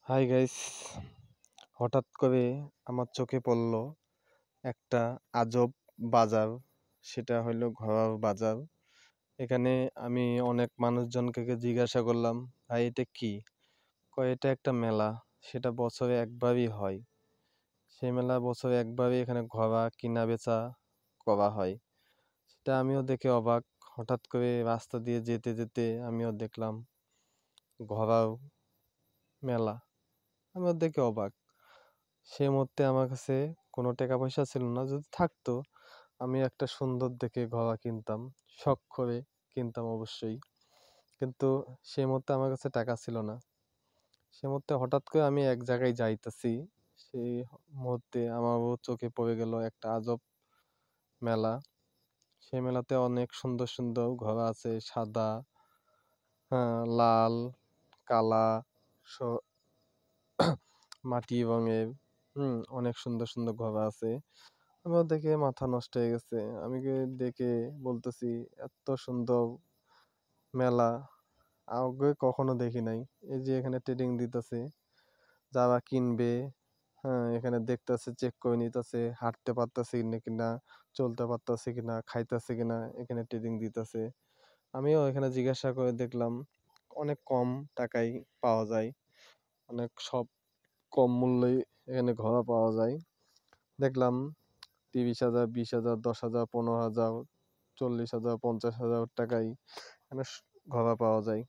Hi guys, হঠাৎ করে আমার চোখে পড়ল একটা আজব বাজার। সেটা হলো ঘোড়ার বাজার। এখানে আমি অনেক মানুষজনকে জিজ্ঞাসা করলাম, ভাই এটা কি? কয় এটা একটা মেলা, সেটা বছরে একবারই হয়। সেই মেলা বছরে একবারই এখানে ঘোড়া কিনা বেচা করা হয়। সেটা আমিও দেখে অবাক। হঠাৎ করে রাস্তা দিয়ে যেতে যেতে আমিও দেখলাম ঘোড়ার মেলা। আমিও দেখে অবাক। সেই মুহূর্তে আমার কাছে কোনো টাকা পয়সা ছিল না। যদি থাকতো আমি একটা সুন্দর দেখে ঘোড়া কিনতাম, শখ করে কিনতাম অবশ্যই। কিন্তু সেই মুহূর্তে আমার কাছে টাকা ছিল না। সেই মুহূর্তে হঠাৎ করে আমি এক জায়গায় যাইতেছি, সেই মুহূর্তে আমারও চোখে পড়ে গেল একটা আজব মেলা। সেই মেলাতে অনেক সুন্দর সুন্দর ঘোড়া আছে, সাদা, হ্যাঁ, লাল, কালা, মাটি রঙের। অনেক সুন্দর সুন্দর ঘোড়া আছে। আমিও দেখে মাথা নষ্ট হয়ে গেছে। দেখে বলতেছি, এত সুন্দর মেলা আগে কখনো দেখি নাই। এই যে এখানে ট্রেডিং দিতেছে, যারা কিনবে, হ্যাঁ, এখানে দেখতেছে, চেক করে নিতেছে, হাঁটতে পারতেছে কিনা, চলতে পারতেছে কিনা, খাইতেছে কিনা, এখানে ট্রেডিং দিতেছে। আমিও এখানে জিজ্ঞাসা করে দেখলাম, অনেক কম টাকায় পাওয়া যায়, অনেক সব কম মূল্যে এখানে ঘোড়া পাওয়া যায়। দেখলাম 30,000, 20,000, 10,000, 15,000, 40,000, 50,000 টাকায় এখানে ঘোড়া পাওয়া যায়।